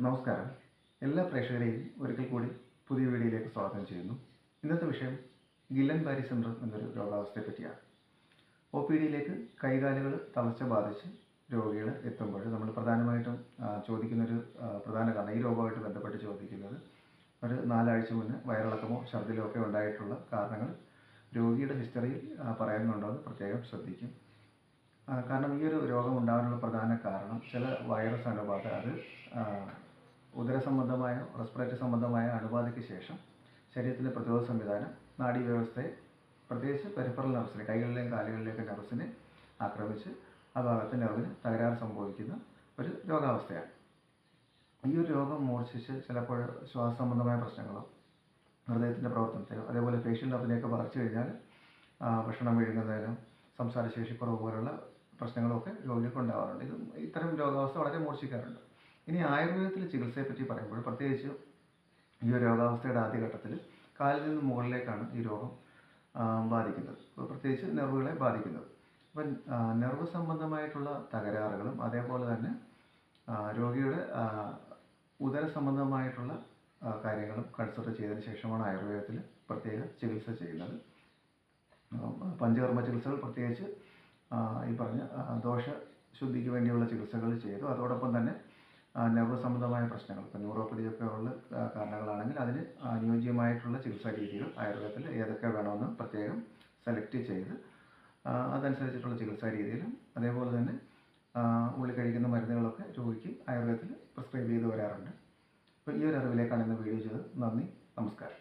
നമസ്കാരം. എല്ലാ പ്രേക്ഷകരെയും ഒരിക്കൽ കൂടി പുതിയ വീഡിയോയിലേക്ക് സ്വാഗതം ചെയ്യുന്നു. ഇന്നത്തെ വിഷയം ഗില്ലൻ ബാരി സിൻഡ്രോം എന്നൊരു രോഗാവസ്ഥയെ പറ്റിയാണ്. OPDയിലേക്ക് കൈകാലുകൾ തളർച്ച ബാധിച്ച് രോഗികൾ എത്തുമ്പോൾ നമ്മൾ പ്രധാനമായിട്ടും ചോദിക്കുന്നൊരു പ്രധാന കാരണം, ഈ രോഗമായിട്ട് ബന്ധപ്പെട്ട് ചോദിക്കുന്നത്, ഒരു 4 ആഴ്ച മുന്നേ വയറിളക്കമോ ഛർദിലോ ഒക്കെ ഉണ്ടായിട്ടുള്ള കാരണങ്ങൾ രോഗിയുടെ ഹിസ്റ്ററിയിൽ പറയുന്നുണ്ടോ എന്ന് പ്രത്യേകം ശ്രദ്ധിക്കും. കാരണം ഈ ഒരു രോഗം ഉണ്ടാകാനുള്ള പ്രധാന കാരണം ചില വൈറസ് അണുബാധ, അത് ഉദരസംബന്ധമായ റെസ്പിറേറ്ററി സംബന്ധമായ അണുബാധയ്ക്ക് ശേഷം ശരീരത്തിലെ പ്രതിരോധ സംവിധാനം നാഡീവ്യവസ്ഥയെ, പ്രത്യേകിച്ച് പെരിഫറൽ നെർവ്സിനെ, കൈകളിലെയും കാലുകളിലേക്ക് നെർവ്സിനെ ആക്രമിച്ച് ആ ഭാഗത്ത് നെർവിന് തകരാറ് സംഭവിക്കുന്ന ഒരു രോഗാവസ്ഥയാണ്. ഈ ഒരു രോഗം മൂർച്ഛിച്ച് ചിലപ്പോൾ ശ്വാസ സംബന്ധമായ പ്രശ്നങ്ങളോ ഹൃദയത്തിൻ്റെ പ്രവർത്തനത്തെയോ അതേപോലെ ഫേഷ്യൽ നെർവിനെയൊക്കെ ബാധിച്ചു കഴിഞ്ഞാൽ ഭക്ഷണം വിഴുങ്ങുന്നതിനും സംസാരശേഷിക്കുറവ് പോലുള്ള പ്രശ്നങ്ങളൊക്കെ രോഗികൾക്ക് ഉണ്ടാകാറുണ്ട്. ഇത്തരം രോഗാവസ്ഥ വളരെ മൂർച്ഛിക്കാറുണ്ട്. ഇനി ആയുർവേദത്തിൽ ചികിത്സയെപ്പറ്റി പറയുമ്പോൾ, പ്രത്യേകിച്ച് ഈ ഒരു രോഗാവസ്ഥയുടെ ആദ്യഘട്ടത്തിൽ കാലിൽ നിന്ന് മുകളിലേക്കാണ് ഈ രോഗം ബാധിക്കുന്നത്, പ്രത്യേകിച്ച് നെർവുകളെ ബാധിക്കുന്നത്. അപ്പം നെർവ് സംബന്ധമായിട്ടുള്ള തകരാറുകളും അതേപോലെ തന്നെ രോഗിയുടെ ഉദര സംബന്ധമായിട്ടുള്ള കാര്യങ്ങളും കൺസൾട്ട് ചെയ്തതിന് ശേഷമാണ് ആയുർവേദത്തിൽ പ്രത്യേക ചികിത്സ ചെയ്യുന്നത്. പഞ്ചകർമ്മ ചികിത്സകൾ, പ്രത്യേകിച്ച് ഈ പറഞ്ഞ ദോഷശുദ്ധിക്ക് വേണ്ടിയുള്ള ചികിത്സകൾ ചെയ്തു. അതോടൊപ്പം തന്നെ നെർവ് സംബന്ധമായ പ്രശ്നങ്ങൾ, ഇപ്പോൾ ന്യൂറോപ്പതിയൊക്കെ ഉള്ള കാരണങ്ങളാണെങ്കിൽ അതിന് അനുയോജ്യമായിട്ടുള്ള ചികിത്സാ രീതികൾ ആയുർവേദത്തിൽ ഏതൊക്കെ വേണമെന്ന് പ്രത്യേകം സെലക്ട് ചെയ്ത് അതനുസരിച്ചിട്ടുള്ള ചികിത്സാ രീതിയിലും അതേപോലെ തന്നെ ഉള്ളിൽ കഴിക്കുന്ന മരുന്നുകളൊക്കെ രോഗിക്ക് ആയുർവേദത്തിൽ പ്രിസ്ക്രൈബ് ചെയ്ത് വരാറുണ്ട്. അപ്പോൾ ഈ ഒരു അറിവിലേക്കാണ് ഇന്ന് വീഡിയോ ചെയ്തത്. നന്ദി, നമസ്കാരം.